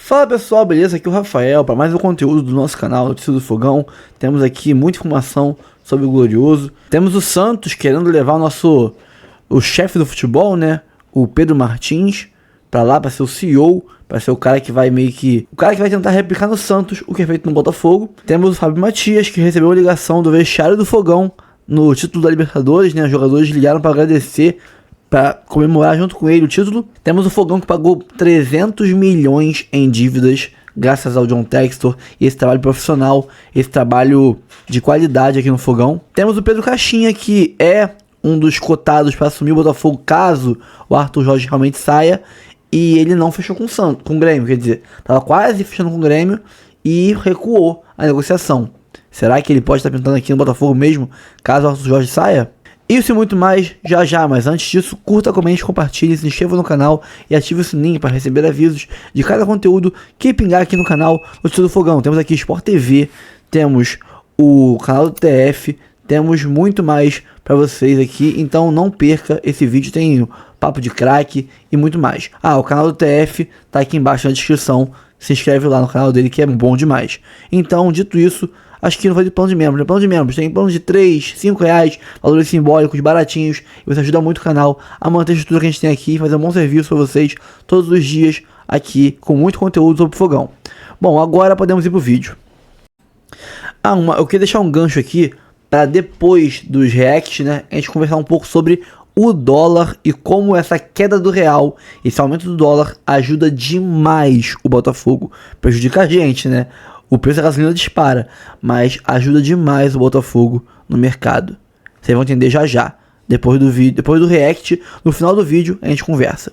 Fala pessoal, beleza? Aqui é o Rafael para mais um conteúdo do nosso canal Notícia do Fogão. Temos aqui muita informação sobre o Glorioso. Temos o Santos querendo levar o chefe do futebol, né? O Pedro Martins para lá, para ser o CEO, para ser o cara que vai tentar replicar no Santos o que é feito no Botafogo. Temos o Fábio Matias, que recebeu a ligação do vestiário do Fogão no título da Libertadores, né? Os jogadores ligaram para agradecer, para comemorar junto com ele o título. Temos o Fogão que pagou 300 milhões em dívidas graças ao John Textor e esse trabalho profissional, esse trabalho de qualidade aqui no Fogão. Temos o Pedro Caixinha, que é um dos cotados para assumir o Botafogo caso o Arthur Jorge realmente saia, e ele não fechou com o Grêmio, quer dizer, estava quase fechando com o Grêmio e recuou a negociação. Será que ele pode estar pintando aqui no Botafogo mesmo caso o Arthur Jorge saia? Isso e muito mais já, mas antes disso, curta, comente, compartilhe, se inscreva no canal e ative o sininho para receber avisos de cada conteúdo que pingar aqui no canal Notícia do Fogão. Temos aqui Sport TV, temos o canal do TF, temos muito mais para vocês aqui, então não perca esse vídeo, tem o Papo de Craque e muito mais. O canal do TF tá aqui embaixo na descrição, se inscreve lá no canal dele que é bom demais. Então, dito isso, acho que não vai de plano de membros. Plano de membros tem plano de 3, 5 reais, valores simbólicos, baratinhos. E você ajuda muito o canal a manter a estrutura que a gente tem aqui e fazer um bom serviço para vocês todos os dias aqui, com muito conteúdo sobre o Fogão. Bom, agora podemos ir pro vídeo. Eu queria deixar um gancho aqui para depois dos reacts, né, a gente conversar um pouco sobre o dólar e como essa queda do real, esse aumento do dólar ajuda demais o Botafogo. Prejudica a gente, né? O preço da gasolina dispara, mas ajuda demais o Botafogo no mercado. Vocês vão entender já. Depois do vídeo, depois do react, no final do vídeo a gente conversa.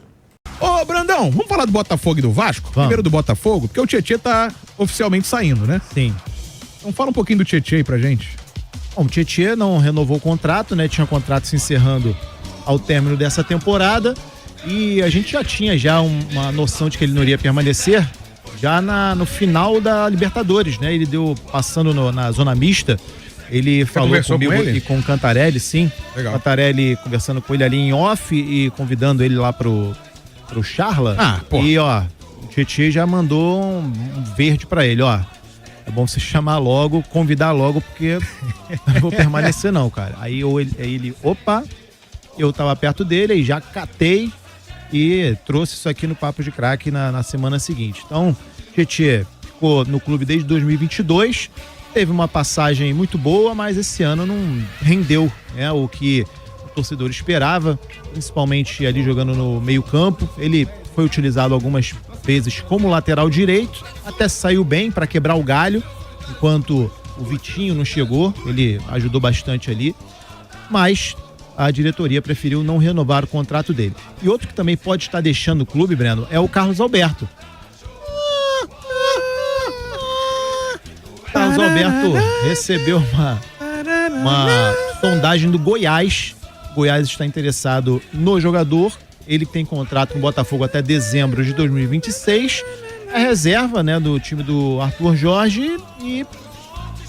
Ô, Brandão, vamos falar do Botafogo e do Vasco? Vamos. Primeiro do Botafogo, porque o Tietê tá oficialmente saindo, né? Sim. Então fala um pouquinho do Tietê aí pra gente. Bom, o Tietê não renovou o contrato, né? Tinha um contrato se encerrando ao término dessa temporada e a gente já tinha uma noção de que ele não iria permanecer já no final da Libertadores, né? Ele passando na zona mista, ele falou comigo e com o Cantarelli, sim. Legal. O Cantarelli conversando com ele ali em off e convidando ele lá pro Charla. E, ó, o Tietê já mandou um verde pra ele, ó. É bom você chamar logo, convidar logo, porque eu não vou permanecer não, cara. Aí ele, eu tava perto dele, aí já catei e trouxe isso aqui no Papo de Craque na semana seguinte. Então, Tietê ficou no clube desde 2022, teve uma passagem muito boa, mas esse ano não rendeu, né, o que o torcedor esperava, principalmente ali jogando no meio-campo. Ele foi utilizado algumas vezes como lateral direito, até saiu bem para quebrar o galho, enquanto o Vitinho não chegou, ele ajudou bastante ali, mas a diretoria preferiu não renovar o contrato dele. E outro que também pode estar deixando o clube, Breno, é o Carlos Alberto. Carlos Alberto recebeu uma sondagem do Goiás. O Goiás está interessado no jogador. Ele tem contrato com o Botafogo até dezembro de 2026. É reserva, né, do time do Arthur Jorge e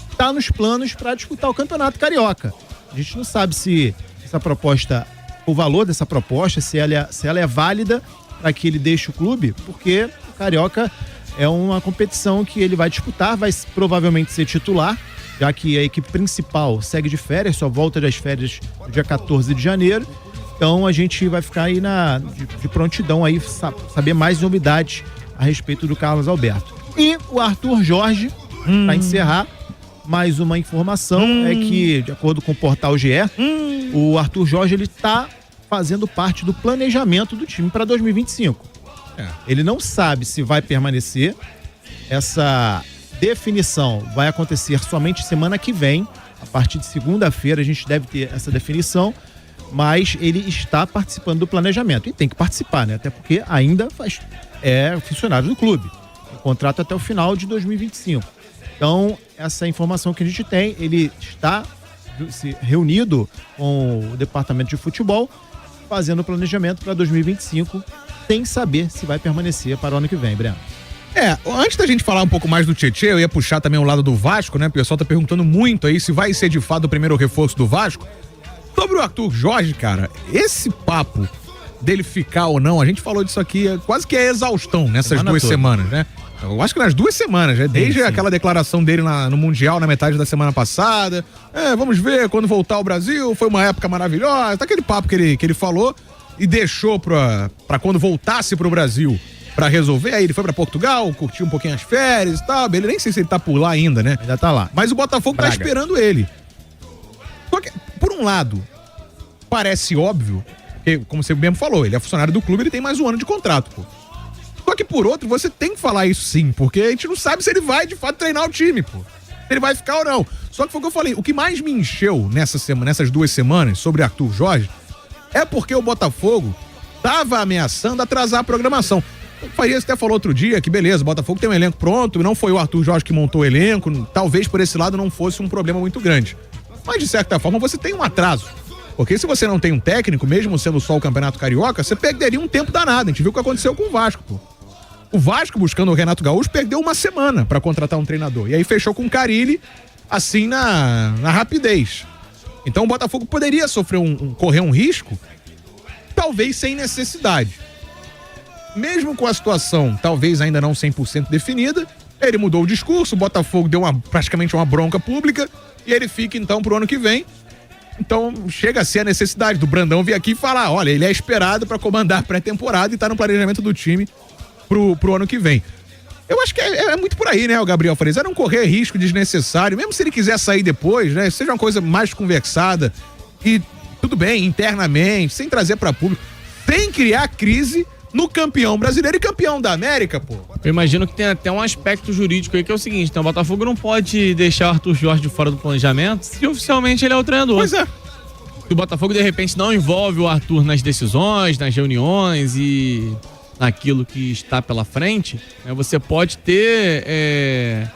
está nos planos para disputar o Campeonato Carioca. A gente não sabe se essa proposta, o valor dessa proposta, se ela é válida para que ele deixe o clube, porque o Carioca é uma competição que ele vai disputar, vai provavelmente ser titular, já que a equipe principal segue de férias, só volta das férias no dia 14 de janeiro. Então a gente vai ficar aí de prontidão aí, saber mais novidades a respeito do Carlos Alberto. E o Arthur Jorge, para encerrar, mais uma informação é que, de acordo com o portal GE, o Arthur Jorge ele tá fazendo parte do planejamento do time para 2025. Ele não sabe se vai permanecer. Essa definição vai acontecer somente semana que vem. A partir de segunda-feira a gente deve ter essa definição, mas ele está participando do planejamento. E tem que participar, né? Até porque ainda é funcionário do clube. O contrato até o final de 2025. Então, essa informação que a gente tem, ele está se reunido com o departamento de futebol, fazendo o planejamento para 2025, sem saber se vai permanecer para o ano que vem, Breno. Antes da gente falar um pouco mais do Tietê, eu ia puxar também o lado do Vasco, né? O pessoal tá perguntando muito aí se vai ser de fato o primeiro reforço do Vasco. Sobre o Arthur Jorge, cara, esse papo dele ficar ou não, a gente falou disso aqui, quase que é exaustão nessas Semana duas toda. semanas, né? Eu acho que nas 2 semanas, né? Desde sim. aquela declaração dele no Mundial, na metade da semana passada. Vamos ver quando voltar ao Brasil, foi uma época maravilhosa. Tá aquele papo que ele falou e deixou pra quando voltasse pro Brasil pra resolver. Aí ele foi pra Portugal, curtiu um pouquinho as férias e tal. Ele nem sei se ele tá por lá ainda, né? Ainda tá lá. Mas o Botafogo Braga. tá esperando ele. Só que, por um lado, parece óbvio, porque, como você mesmo falou, ele é funcionário do clube, ele tem mais 1 ano de contrato, pô. Só que por outro, você tem que falar isso sim, porque a gente não sabe se ele vai de fato treinar o time, pô. Se ele vai ficar ou não. Só que foi o que eu falei, o que mais me encheu nessas 2 semanas sobre Arthur Jorge é porque o Botafogo tava ameaçando atrasar a programação. O Farias até falou outro dia que beleza, o Botafogo tem um elenco pronto, não foi o Arthur Jorge que montou o elenco, talvez por esse lado não fosse um problema muito grande. Mas de certa forma você tem um atraso. Porque se você não tem um técnico, mesmo sendo só o Campeonato Carioca, você perderia um tempo danado. A gente viu o que aconteceu com o Vasco, pô. O Vasco, buscando o Renato Gaúcho, perdeu 1 semana pra contratar um treinador. E aí fechou com o Carille, assim, na rapidez. Então o Botafogo poderia sofrer correr um risco, talvez sem necessidade. Mesmo com a situação, talvez ainda não 100% definida, ele mudou o discurso, o Botafogo deu praticamente uma bronca pública, e ele fica então pro ano que vem. Então chega a ser a necessidade do Brandão vir aqui e falar, olha, ele é esperado pra comandar a pré-temporada e tá no planejamento do time pro ano que vem. Eu acho que é muito por aí, né, o Gabriel Farias? É não correr risco desnecessário, mesmo se ele quiser sair depois, né? Seja uma coisa mais conversada e tudo bem, internamente, sem trazer pra público, sem criar crise no campeão brasileiro e campeão da América, pô. Eu imagino que tem até um aspecto jurídico aí que é o seguinte, então o Botafogo não pode deixar o Arthur Jorge de fora do planejamento se oficialmente ele é o treinador. Pois é. Se o Botafogo de repente não envolve o Arthur nas decisões, nas reuniões e naquilo que está pela frente, né, você pode ter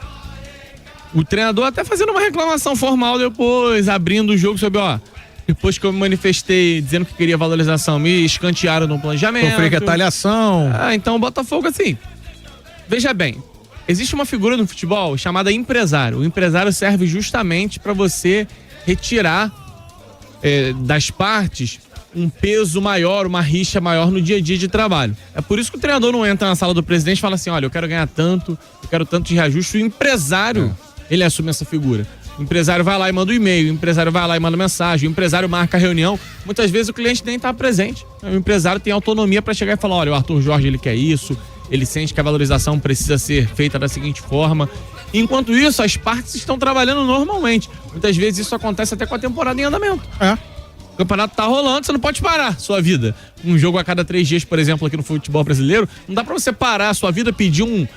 o treinador até fazendo uma reclamação formal depois, abrindo o jogo sobre, depois que eu me manifestei dizendo que queria valorização, me escantearam no planejamento. Sofrer retaliação. Então o Botafogo, assim, veja bem, existe uma figura no futebol chamada empresário. O empresário serve justamente para você retirar das partes um peso maior, uma rixa maior no dia a dia de trabalho. É por isso que o treinador não entra na sala do presidente e fala assim, olha, eu quero ganhar tanto, eu quero tanto de reajuste. O empresário, ele assume essa figura. O empresário vai lá e manda um e-mail, o empresário vai lá e manda mensagem, o empresário marca a reunião. Muitas vezes o cliente nem está presente. O empresário tem autonomia para chegar e falar, olha, o Arthur Jorge, ele quer isso, ele sente que a valorização precisa ser feita da seguinte forma. Enquanto isso, as partes estão trabalhando normalmente. Muitas vezes isso acontece até com a temporada em andamento. O campeonato tá rolando, você não pode parar sua vida. Um jogo a cada 3 dias, por exemplo, aqui no futebol brasileiro, não dá pra você parar a sua vida, pedir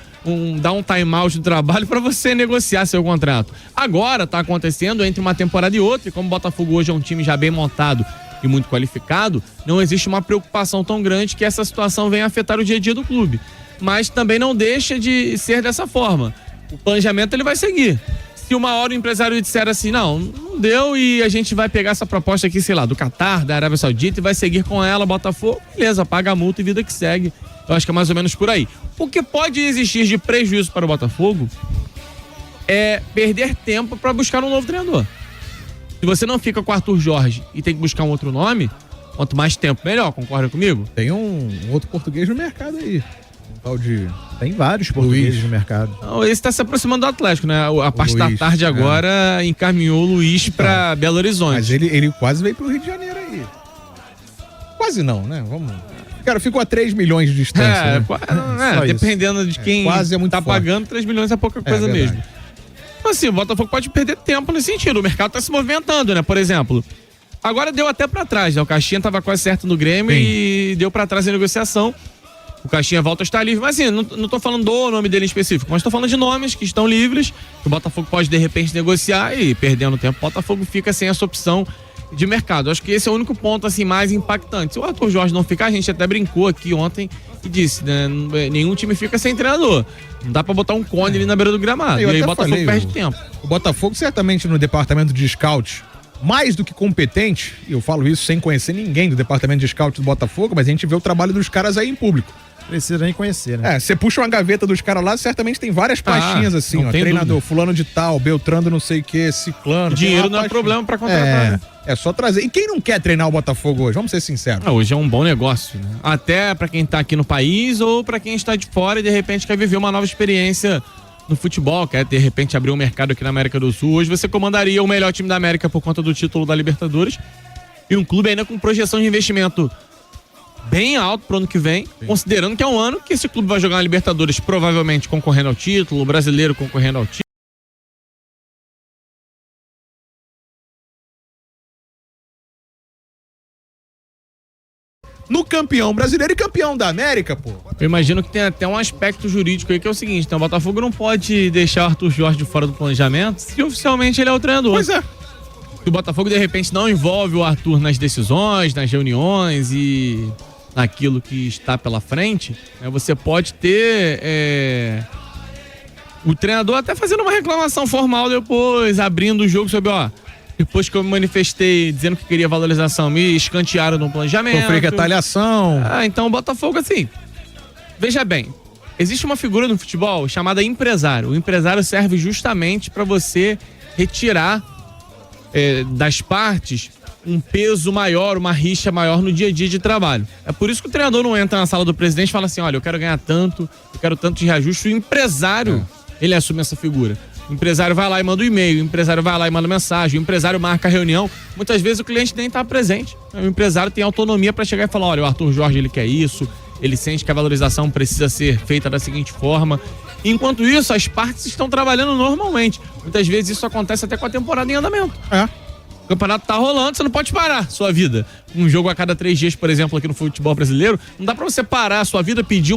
dar um time out do trabalho pra você negociar seu contrato. Agora tá acontecendo entre uma temporada e outra, e como o Botafogo hoje é um time já bem montado e muito qualificado, não existe uma preocupação tão grande que essa situação venha afetar o dia a dia do clube. Mas também não deixa de ser dessa forma. O planejamento ele vai seguir. Se uma hora o empresário disser assim, não deu e a gente vai pegar essa proposta aqui, sei lá, do Catar, da Arábia Saudita e vai seguir com ela, Botafogo, beleza, paga a multa e vida que segue. Eu acho que é mais ou menos por aí. O que pode existir de prejuízo para o Botafogo é perder tempo para buscar um novo treinador. Se você não fica com o Arthur Jorge e tem que buscar um outro nome, quanto mais tempo, melhor, concorda comigo? Tem um outro português no mercado aí. Um tal de... Tem vários portugueses no mercado. Não, esse tá se aproximando do Atlético, né? A parte Luiz, da tarde agora encaminhou o Luiz pra Belo Horizonte. Mas ele quase veio pro Rio de Janeiro aí. Quase não, né? Vamos... Cara, ficou a 3 milhões de distância, né? Dependendo de quem quase é muito tá forte. pagando, 3 milhões é pouca coisa verdade. mesmo. Mas assim, o Botafogo pode perder tempo nesse sentido. O mercado tá se movimentando, né? Por exemplo, agora deu até pra trás, né? O Caixinha tava quase certo no Grêmio e deu pra trás a negociação. O Caixinha volta a estar livre, mas assim, não tô falando do nome dele em específico, mas tô falando de nomes que estão livres, que o Botafogo pode de repente negociar e perdendo tempo, o Botafogo fica sem essa opção de mercado. Acho que esse é o único ponto assim mais impactante. Se o Arthur Jorge não ficar, a gente até brincou aqui ontem e disse, né, nenhum time fica sem treinador. Não dá pra botar um cone ali na beira do gramado. E aí o Botafogo perde tempo. O Botafogo certamente no departamento de scout, mais do que competente, e eu falo isso sem conhecer ninguém do departamento de scout do Botafogo, mas a gente vê o trabalho dos caras aí em público. Precisa nem conhecer, né? Você puxa uma gaveta dos caras lá, certamente tem várias pastinhas assim, não ó. tem Treinador, dúvida. fulano de tal, Beltrano não sei o que, ciclano. tem Dinheiro uma não é pastinha. problema pra contratar, né? É só trazer. E quem não quer treinar o Botafogo hoje? Vamos ser sinceros. Hoje é um bom negócio, né? Até pra quem tá aqui no país ou pra quem está de fora e de repente quer viver uma nova experiência no futebol, quer de repente abrir um mercado aqui na América do Sul. Hoje você comandaria o melhor time da América por conta do título da Libertadores e um clube ainda com projeção de investimento bem alto pro ano que vem, considerando que é um ano que esse clube vai jogar na Libertadores provavelmente concorrendo ao título, o brasileiro concorrendo ao título. No campeão brasileiro e campeão da América, pô. Eu imagino que tem até um aspecto jurídico aí que é o seguinte, então o Botafogo não pode deixar o Arthur Jorge de fora do planejamento se oficialmente ele é o treinador. Pois é. Se o Botafogo de repente não envolve o Arthur nas decisões, nas reuniões e naquilo que está pela frente, né, você pode ter o treinador até fazendo uma reclamação formal depois, abrindo o jogo sobre, depois que eu me manifestei dizendo que queria valorização, me escantearam no planejamento. Sofrer retaliação. Então o Botafogo, assim, veja bem, existe uma figura no futebol chamada empresário. O empresário serve justamente para você retirar das partes um peso maior, uma rixa maior no dia a dia de trabalho. É por isso que o treinador não entra na sala do presidente e fala assim, olha, eu quero ganhar tanto, eu quero tanto de reajuste. O empresário, ele assume essa figura. O empresário vai lá e manda um e-mail, o empresário vai lá e manda mensagem, o empresário marca a reunião. Muitas vezes o cliente nem está presente. O empresário tem autonomia para chegar e falar, olha, o Arthur Jorge, ele quer isso, ele sente que a valorização precisa ser feita da seguinte forma. Enquanto isso, as partes estão trabalhando normalmente. Muitas vezes isso acontece até com a temporada em andamento. O campeonato tá rolando, você não pode parar sua vida. Um jogo a cada 3 dias, por exemplo, aqui no futebol brasileiro, não dá pra você parar a sua vida, pedir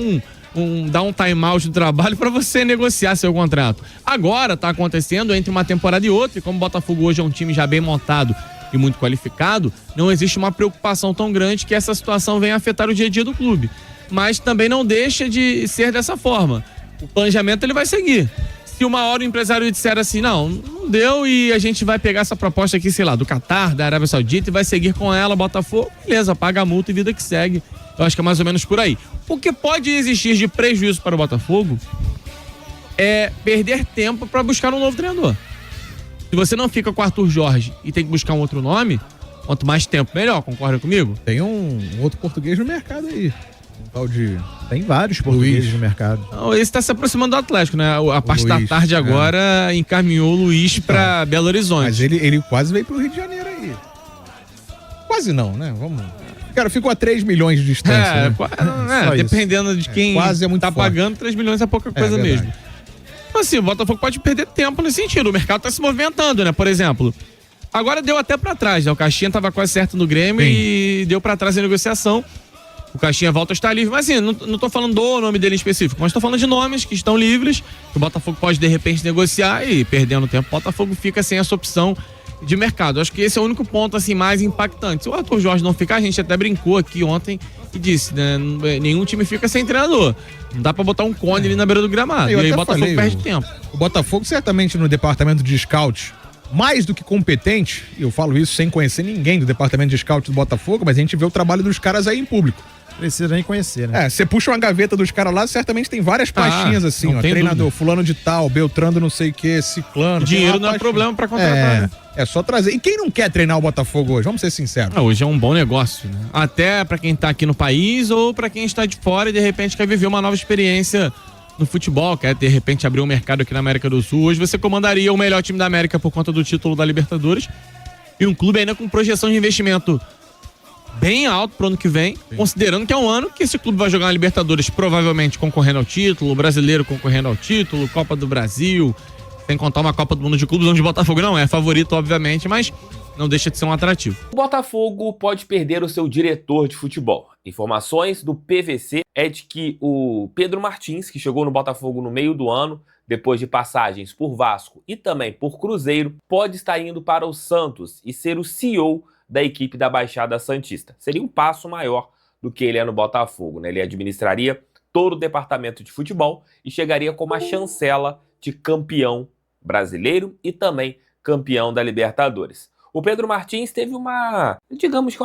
dar um time out do trabalho pra você negociar seu contrato. Agora tá acontecendo entre uma temporada e outra, e como o Botafogo hoje é um time já bem montado e muito qualificado, não existe uma preocupação tão grande que essa situação venha afetar o dia a dia do clube. Mas também não deixa de ser dessa forma. O planejamento ele vai seguir. Se uma hora o empresário disser assim, não deu e a gente vai pegar essa proposta aqui, sei lá, do Catar, da Arábia Saudita e vai seguir com ela, Botafogo, beleza, paga a multa e vida que segue. Eu acho que é mais ou menos por aí. O que pode existir de prejuízo para o Botafogo é perder tempo para buscar um novo treinador. Se você não fica com o Arthur Jorge e tem que buscar um outro nome, quanto mais tempo, melhor, concorda comigo? Tem um outro português no mercado aí. Um tal de... Tem vários portugueses no mercado. Esse tá se aproximando do Atlético, né? A parte Luiz, da tarde agora encaminhou o Luiz pra Belo Horizonte. Mas ele quase veio pro Rio de Janeiro aí. Quase não, né? Vamos... Cara, ficou a 3 milhões de distância, né? Dependendo de quem quase é muito tá forte. pagando, 3 milhões é pouca coisa verdade. mesmo. Então, assim, o Botafogo pode perder tempo nesse sentido. O mercado tá se movimentando, né? Por exemplo, agora deu até pra trás, né? O Caixinha tava quase certo no Grêmio e deu pra trás a negociação. O Caixinha volta a estar livre, mas assim, não tô falando do nome dele em específico, mas tô falando de nomes que estão livres, que o Botafogo pode de repente negociar e perdendo tempo, o Botafogo fica sem essa opção de mercado. Acho que esse é o único ponto assim mais impactante. Se o Arthur Jorge não ficar, a gente até brincou aqui ontem e disse, né, nenhum time fica sem treinador. Não dá pra botar um cone ali na beira do gramado. Eu E aí o até Botafogo falei, perde tempo. O Botafogo certamente no departamento de scout, mais do que competente, e eu falo isso sem conhecer ninguém do departamento de scout do Botafogo, mas a gente vê o trabalho dos caras aí em público. Precisa nem conhecer, né? Você puxa uma gaveta dos caras lá, certamente tem várias pastinhas assim, não ó. tem Treinador, dúvida. fulano de tal, Beltrano não sei o que, ciclano. Dinheiro tem não uma é pastinha. problema pra contratar, né? É só trazer. E quem não quer treinar o Botafogo hoje? Vamos ser sinceros. Hoje é um bom negócio, né? Até pra quem tá aqui no país ou pra quem está de fora e de repente quer viver uma nova experiência no futebol, quer de repente abrir um mercado aqui na América do Sul. Hoje você comandaria o melhor time da América por conta do título da Libertadores e um clube ainda com projeção de investimento bem alto pro ano que vem, considerando que é um ano que esse clube vai jogar na Libertadores provavelmente concorrendo ao título, o brasileiro concorrendo ao título, Copa do Brasil, sem contar uma Copa do Mundo de Clubes onde o Botafogo não é favorito, obviamente, mas não deixa de ser um atrativo. O Botafogo pode perder o seu diretor de futebol. Informações do PVC é de que o Pedro Martins, que chegou no Botafogo no meio do ano, depois de passagens por Vasco e também por Cruzeiro, pode estar indo para o Santos e ser o CEO da equipe da Baixada Santista. Seria um passo maior do que ele é no Botafogo, né? Ele administraria todo o departamento de futebol e chegaria com uma chancela de campeão brasileiro e também campeão da Libertadores. O Pedro Martins teve uma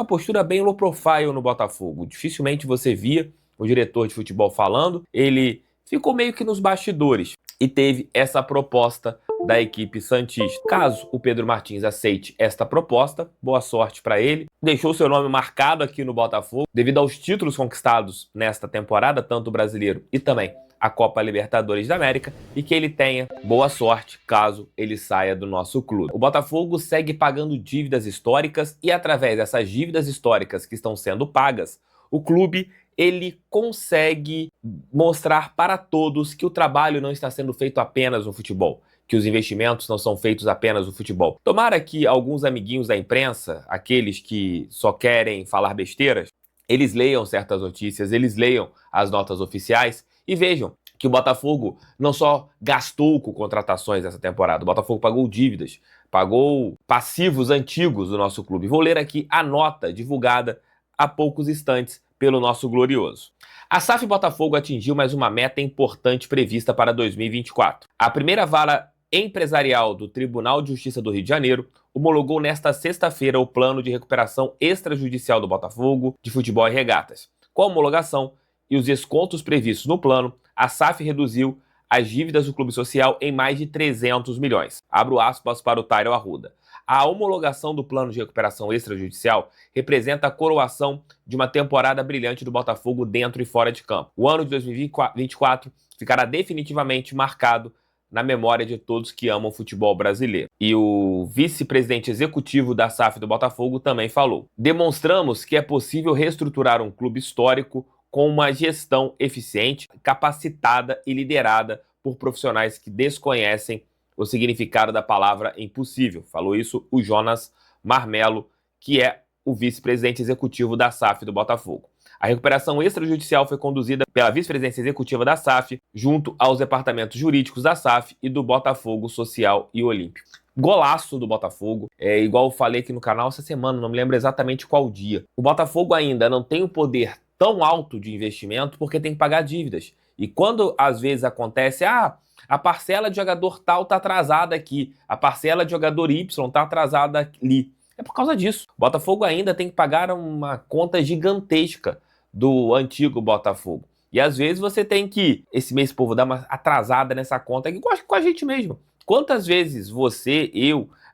postura bem low profile no Botafogo. Dificilmente você via o diretor de futebol falando, ele ficou meio que nos bastidores e teve essa proposta da equipe santista. Caso o Pedro Martins aceite esta proposta, boa sorte para ele. Deixou seu nome marcado aqui no Botafogo, devido aos títulos conquistados nesta temporada, tanto o brasileiro e também a Copa Libertadores da América, e que ele tenha boa sorte caso ele saia do nosso clube. O Botafogo segue pagando dívidas históricas e através dessas dívidas históricas que estão sendo pagas, o clube ele consegue mostrar para todos que o trabalho não está sendo feito apenas no futebol, que os investimentos não são feitos apenas no futebol. Tomara que alguns amiguinhos da imprensa, aqueles que só querem falar besteiras, eles leiam certas notícias, eles leiam as notas oficiais e vejam que o Botafogo não só gastou com contratações essa temporada, o Botafogo pagou dívidas, pagou passivos antigos do nosso clube. Vou ler aqui a nota divulgada há poucos instantes pelo nosso glorioso. A SAF Botafogo atingiu mais uma meta importante prevista para 2024. A primeira vara empresarial do Tribunal de Justiça do Rio de Janeiro homologou nesta sexta-feira o plano de recuperação extrajudicial do Botafogo de futebol e regatas. Com a homologação e os descontos previstos no plano, a SAF reduziu as dívidas do clube social em mais de 300 milhões. Abro aspas para o Tyrell Arruda. A homologação do plano de recuperação extrajudicial representa a coroação de uma temporada brilhante do Botafogo dentro e fora de campo. O ano de 2024 ficará definitivamente marcado na memória de todos que amam o futebol brasileiro. E o vice-presidente executivo da SAF do Botafogo também falou. Demonstramos que é possível reestruturar um clube histórico com uma gestão eficiente, capacitada e liderada por profissionais que desconhecem o significado da palavra impossível. Falou isso o Jonas Marmelo, que é o vice-presidente executivo da SAF do Botafogo. A recuperação extrajudicial foi conduzida pela vice-presidência executiva da SAF, junto aos departamentos jurídicos da SAF e do Botafogo Social e Olímpico. Golaço do Botafogo, igual eu falei aqui no canal essa semana, não me lembro exatamente qual dia. O Botafogo ainda não tem um poder tão alto de investimento porque tem que pagar dívidas. E quando às vezes acontece, a parcela de jogador tal tá atrasada aqui, a parcela de jogador Y tá atrasada ali. É por causa disso. O Botafogo ainda tem que pagar uma conta gigantesca do antigo Botafogo. E às vezes você tem que, esse mês, povo, dar uma atrasada nessa conta, igual com a gente mesmo. Quantas vezes você,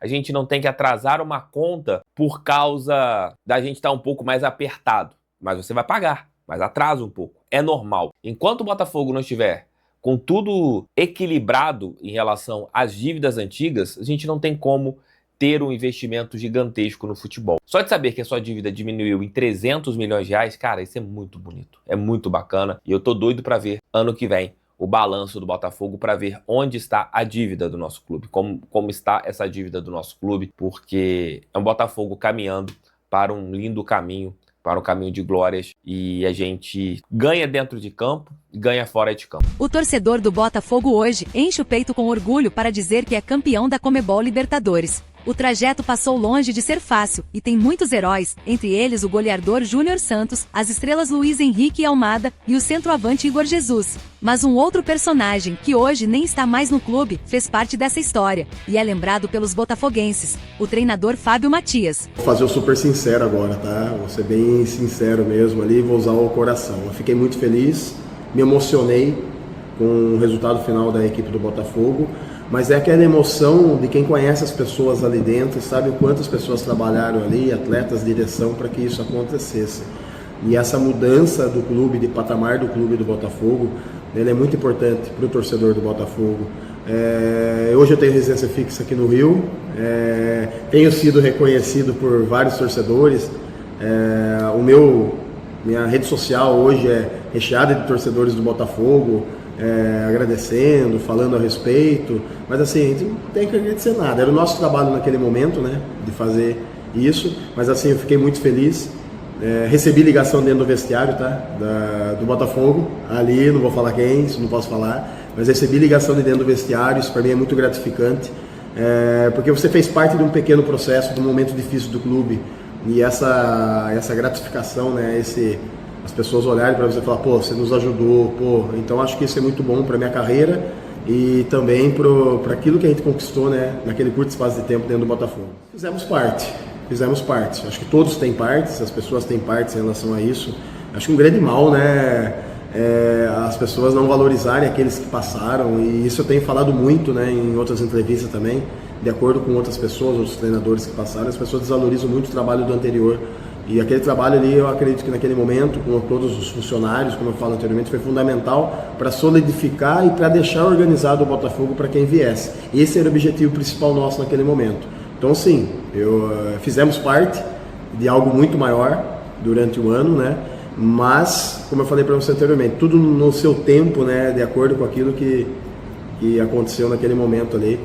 a gente não tem que atrasar uma conta por causa da gente estar um pouco mais apertado? Mas você vai pagar, mas atrasa um pouco. É normal. Enquanto o Botafogo não estiver com tudo equilibrado em relação às dívidas antigas, a gente não tem como ter um investimento gigantesco no futebol. Só de saber que a sua dívida diminuiu em 300 milhões de reais, cara, isso é muito bonito. É muito bacana. E eu tô doido para ver ano que vem o balanço do Botafogo, para ver onde está a dívida do nosso clube, como está essa dívida do nosso clube, porque é um Botafogo caminhando para um lindo caminho, para um caminho de glórias, e a gente ganha dentro de campo e ganha fora de campo. O torcedor do Botafogo hoje enche o peito com orgulho para dizer que é campeão da Conmebol Libertadores. O trajeto passou longe de ser fácil, e tem muitos heróis, entre eles o goleador Júnior Santos, as estrelas Luiz Henrique Almada e o centroavante Igor Jesus. Mas um outro personagem, que hoje nem está mais no clube, fez parte dessa história, e é lembrado pelos botafoguenses, o treinador Fábio Matias. Vou fazer o super sincero agora, tá? Vou ser bem sincero mesmo ali, vou usar o coração. Eu fiquei muito feliz, me emocionei com o resultado final da equipe do Botafogo, mas é aquela emoção de quem conhece as pessoas ali dentro, sabe o quanto as pessoas trabalharam ali, atletas, direção, para que isso acontecesse. E essa mudança do clube, de patamar do clube do Botafogo, ele é muito importante para o torcedor do Botafogo. Hoje eu tenho residência fixa aqui no Rio, tenho sido reconhecido por vários torcedores. Minha rede social hoje é recheada de torcedores do Botafogo, agradecendo, falando a respeito, mas assim, a gente não tem que agradecer nada, era o nosso trabalho naquele momento, né, de fazer isso, mas assim, eu fiquei muito feliz, recebi ligação dentro do vestiário, tá, do Botafogo, ali, não vou falar quem, isso não posso falar, mas recebi ligação de dentro do vestiário, isso para mim é muito gratificante, porque você fez parte de um pequeno processo, de um momento difícil do clube, e essa gratificação, né, as pessoas olharem para você e falar, pô, você nos ajudou, pô, então acho que isso é muito bom para minha carreira e também para aquilo que a gente conquistou, né, naquele curto espaço de tempo dentro do Botafogo. Fizemos parte, acho que todos têm partes, as pessoas têm partes em relação a isso, acho que um grande mal, né, as pessoas não valorizarem aqueles que passaram, e isso eu tenho falado muito, né, em outras entrevistas também, de acordo com outras pessoas, outros treinadores que passaram, as pessoas desvalorizam muito o trabalho do anterior. E aquele trabalho ali, eu acredito que naquele momento, com todos os funcionários, como eu falo anteriormente, foi fundamental para solidificar e para deixar organizado o Botafogo para quem viesse. Esse era o objetivo principal nosso naquele momento. Então, sim, fizemos parte de algo muito maior durante o ano, né? Mas, como eu falei para você anteriormente, tudo no seu tempo, né? De acordo com aquilo que aconteceu naquele momento ali.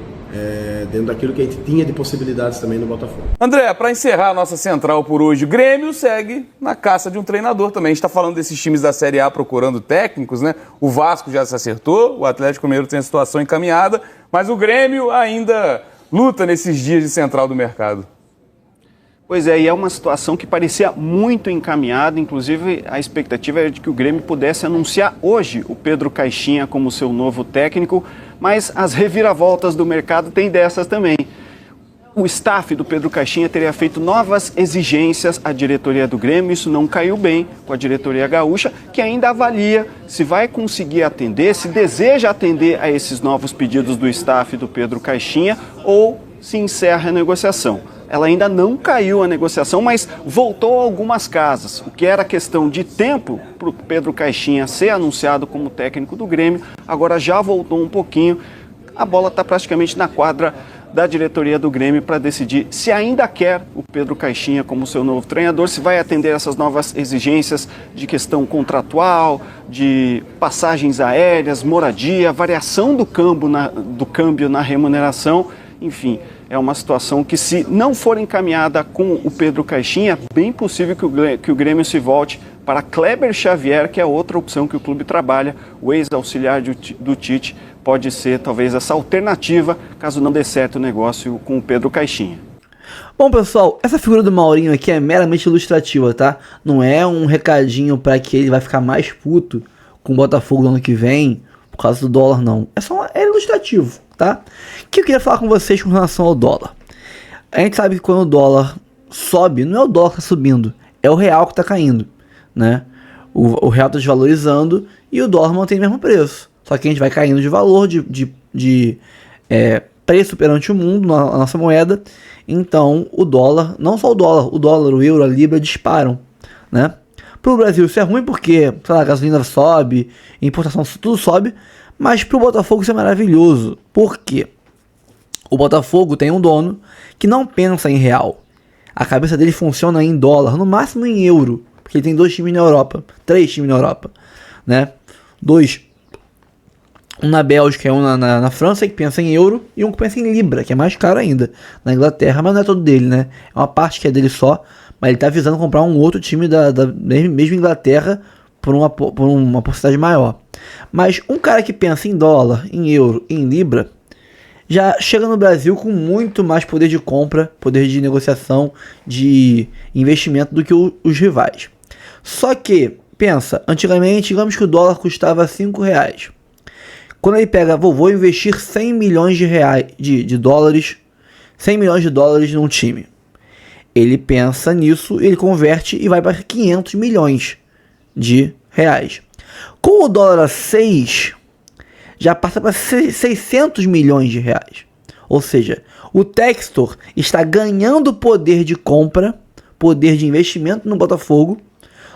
Dentro daquilo que a gente tinha de possibilidades também no Botafogo. André, para encerrar a nossa central por hoje, o Grêmio segue na caça de um treinador também. A gente está falando desses times da Série A procurando técnicos, né? O Vasco já se acertou, o Atlético Mineiro tem a situação encaminhada, mas o Grêmio ainda luta nesses dias de central do mercado. Pois é, e é uma situação que parecia muito encaminhada, inclusive a expectativa era de que o Grêmio pudesse anunciar hoje o Pedro Caixinha como seu novo técnico, mas as reviravoltas do mercado têm dessas também. O staff do Pedro Caixinha teria feito novas exigências à diretoria do Grêmio, isso não caiu bem com a diretoria gaúcha, que ainda avalia se vai conseguir atender, se deseja atender a esses novos pedidos do staff do Pedro Caixinha ou se encerra a negociação. Ela ainda não caiu a negociação, mas voltou a algumas casas. O que era questão de tempo para o Pedro Caixinha ser anunciado como técnico do Grêmio, agora já voltou um pouquinho. A bola está praticamente na quadra da diretoria do Grêmio para decidir se ainda quer o Pedro Caixinha como seu novo treinador, se vai atender essas novas exigências de questão contratual, de passagens aéreas, moradia, variação do câmbio na remuneração, enfim. É uma situação que, se não for encaminhada com o Pedro Caixinha, é bem possível que o Grêmio se volte para Kleber Xavier, que é outra opção que o clube trabalha. O ex-auxiliar do Tite pode ser talvez essa alternativa, caso não dê certo o negócio com o Pedro Caixinha. Bom, pessoal, essa figura do Maurinho aqui é meramente ilustrativa, tá? Não é um recadinho para que ele vai ficar mais puto com o Botafogo no ano que vem por causa do dólar, não. É ilustrativo, tá? O que eu queria falar com vocês com relação ao dólar? A gente sabe que quando o dólar sobe, não é o dólar que está subindo, é o real que está caindo, né? O real está desvalorizando e o dólar mantém o mesmo preço. Só que a gente vai caindo de valor, de preço perante o mundo, a nossa moeda. Então o dólar, não só o dólar, o euro, a libra disparam, né? Para o Brasil isso é ruim porque, sei lá, a gasolina sobe, a importação, tudo sobe. Mas para o Botafogo isso é maravilhoso. Por quê? O Botafogo tem um dono que não pensa em real. A cabeça dele funciona em dólar, no máximo em euro. Porque ele tem 2 times na Europa, 3 times na Europa, né? 2. Um na Bélgica e um na França, que pensa em euro, e um que pensa em libra, que é mais caro ainda, na Inglaterra, mas não é todo dele, né? É uma parte que é dele só, mas ele tá visando comprar um outro time da mesma Inglaterra por uma porcentagem maior. Mas um cara que pensa em dólar, em euro, em libra, já chega no Brasil com muito mais poder de compra, poder de negociação, de investimento do que os rivais. Só que, pensa, antigamente, digamos que o dólar custava R$5. Quando ele pega, vou investir 100 milhões de dólares, 100 milhões de dólares num time. Ele pensa nisso, ele converte e vai para 500 milhões de reais. Com o dólar a 6, já passa para 600 milhões de reais. Ou seja, o Textor está ganhando poder de compra, poder de investimento no Botafogo.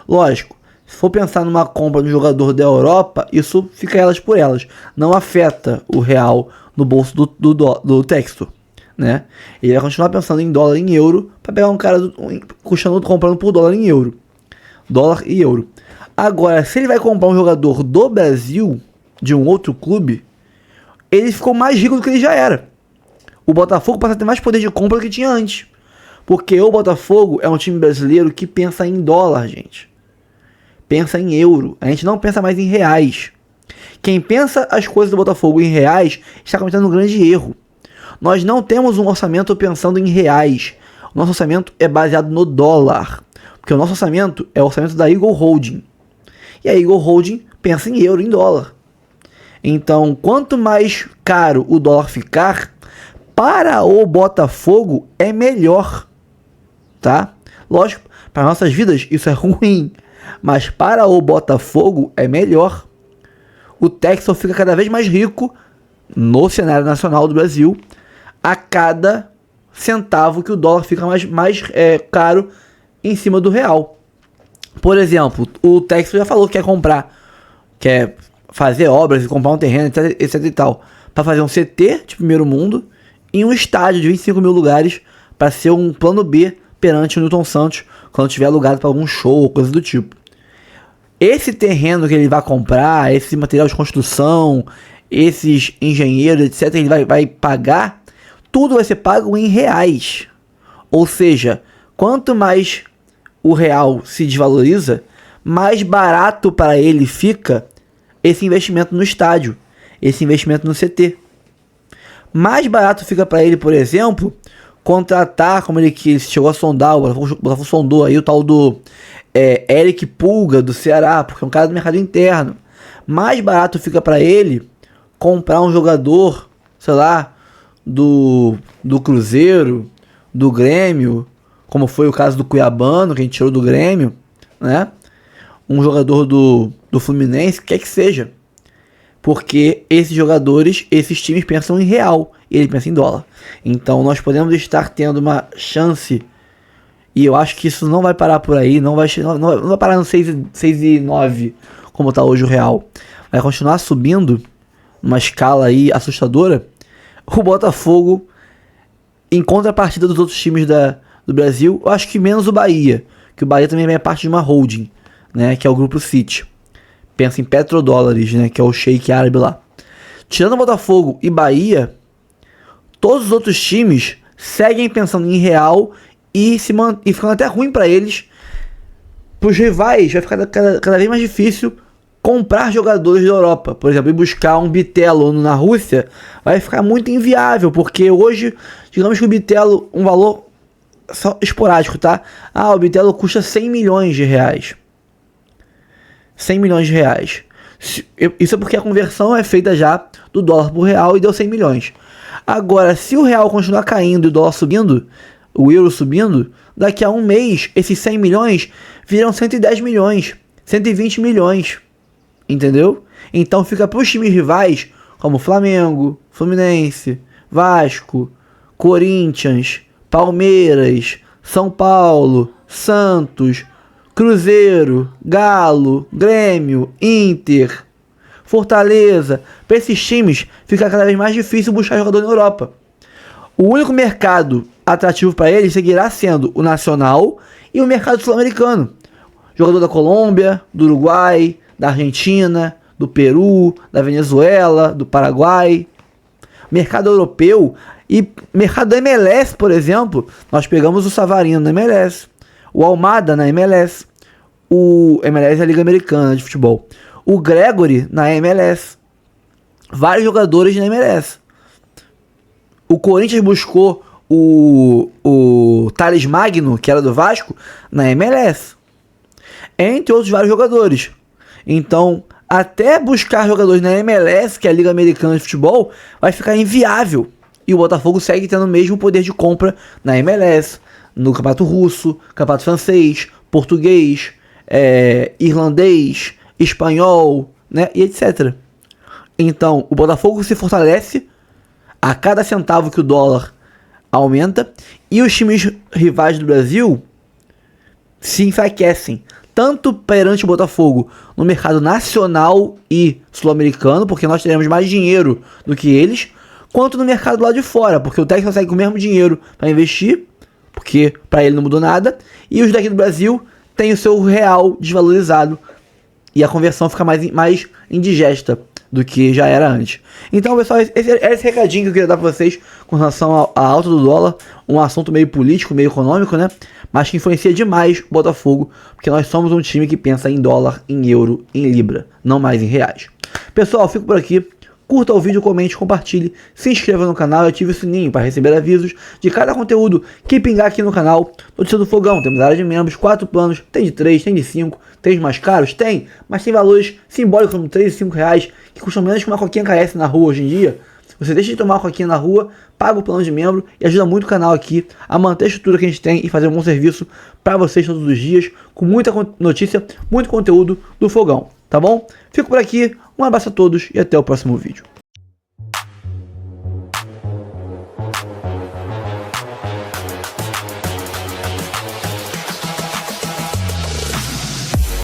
Lógico, se for pensar numa compra de um jogador da Europa, isso fica elas por elas. Não afeta o real no bolso do Textor, né? Ele vai continuar pensando em dólar e em euro para pegar um cara comprando por dólar em euro. Dólar e euro. Agora, se ele vai comprar um jogador do Brasil, de um outro clube, ele ficou mais rico do que ele já era. O Botafogo passa a ter mais poder de compra do que tinha antes. Porque o Botafogo é um time brasileiro que pensa em dólar, gente. Pensa em euro. A gente não pensa mais em reais. Quem pensa as coisas do Botafogo em reais está cometendo um grande erro. Nós não temos um orçamento pensando em reais. O nosso orçamento é baseado no dólar. Porque o nosso orçamento é o orçamento da Eagle Holding. E a Eagle Holding pensa em euro, em dólar. Então, quanto mais caro o dólar ficar, para o Botafogo é melhor. Tá? Lógico, para nossas vidas isso é ruim. Mas para o Botafogo é melhor. O Texel fica cada vez mais rico no cenário nacional do Brasil a cada centavo que o dólar fica mais caro em cima do real. Por exemplo, o Texel já falou que quer fazer obras e comprar um terreno, etc e tal, para fazer um CT de primeiro mundo e um estádio de 25 mil lugares para ser um plano B perante o Newton Santos quando tiver alugado para algum show ou coisa do tipo. Esse terreno que ele vai comprar, esse material de construção, esses engenheiros, etc, ele vai pagar, tudo vai ser pago em reais. Ou seja, quanto mais o real se desvaloriza, mais barato para ele fica esse investimento no estádio, esse investimento no CT. Mais barato fica para ele, por exemplo, contratar, como ele que chegou a sondar, o Botafogo sondou aí o tal do Eric Pulga do Ceará, porque é um cara do mercado interno. Mais barato fica para ele comprar um jogador, sei lá, do Cruzeiro, do Grêmio, como foi o caso do Cuiabano, que a gente tirou do Grêmio, né? Um jogador do Fluminense, quer que seja. Porque esses jogadores, esses times pensam em real, e ele pensa em dólar. Então nós podemos estar tendo uma chance, e eu acho que isso não vai parar por aí, não vai parar no 6,9, como está hoje o real. Vai continuar subindo, numa escala aí assustadora. O Botafogo, em contrapartida dos outros times do Brasil, eu acho que menos o Bahia, que o Bahia também é parte de uma holding, né, que é o Grupo City. Pensa em petrodólares, né, que é o sheik árabe lá. Tirando o Botafogo e Bahia, todos os outros times seguem pensando em real e ficando até ruim para eles. Para os rivais vai ficar cada vez mais difícil comprar jogadores da Europa. Por exemplo, ir buscar um Bitelo na Rússia vai ficar muito inviável, porque hoje, digamos que o Bitelo, um valor só esporádico, tá? O Bitelo custa 100 milhões de reais. 100 milhões de reais. Isso é porque a conversão é feita já do dólar por real e deu 100 milhões. Agora, se o real continuar caindo e o dólar subindo, o euro subindo, daqui a um mês, esses 100 milhões viram 110 milhões, 120 milhões. Entendeu? Então fica para os times rivais, como Flamengo, Fluminense, Vasco, Corinthians, Palmeiras, São Paulo, Santos, Cruzeiro, Galo, Grêmio, Inter, Fortaleza. Para esses times fica cada vez mais difícil buscar jogador na Europa. O único mercado atrativo para eles seguirá sendo o nacional e o mercado sul-americano. Jogador da Colômbia, do Uruguai, da Argentina, do Peru, da Venezuela, do Paraguai. Mercado europeu e mercado da MLS, por exemplo. Nós pegamos o Savarino na MLS, o Almada na MLS, o MLS é a Liga Americana de Futebol, o Gregory na MLS, vários jogadores na MLS. O Corinthians buscou o Thales Magno, que era do Vasco, na MLS, entre outros vários jogadores. Então, até buscar jogadores na MLS, que é a Liga Americana de Futebol, vai ficar inviável. E o Botafogo segue tendo o mesmo poder de compra na MLS, no Campeonato Russo, Campeonato Francês, Português, Irlandês, Espanhol, né, e etc. Então, o Botafogo se fortalece a cada centavo que o dólar aumenta, e os times rivais do Brasil se enfraquecem, tanto perante o Botafogo no mercado nacional e sul-americano, porque nós teremos mais dinheiro do que eles, quanto no mercado lá de fora, porque o Texas consegue com o mesmo dinheiro para investir, porque para ele não mudou nada, e os daqui do Brasil têm o seu real desvalorizado, e a conversão fica mais indigesta do que já era antes. Então, pessoal, esse recadinho que eu queria dar para vocês com relação à alta do dólar, um assunto meio político, meio econômico, né? Mas que influencia demais o Botafogo, porque nós somos um time que pensa em dólar, em euro, em libra, não mais em reais. Pessoal, fico por aqui. Curta o vídeo, comente, compartilhe, se inscreva no canal e ative o sininho para receber avisos de cada conteúdo que pingar aqui no canal. Notícia do Fogão, temos área de membros, 4 planos, tem de 3, tem de 5, tem os mais caros? Tem, mas tem valores simbólicos como 3 e 5 reais, que custam menos que uma coquinha KS na rua hoje em dia. você deixa de tomar coquinha na rua, paga o plano de membro e ajuda muito o canal aqui a manter a estrutura que a gente tem e fazer um bom serviço para vocês todos os dias, com muita notícia, muito conteúdo do Fogão, tá bom? Fico por aqui, um abraço a todos e até o próximo vídeo.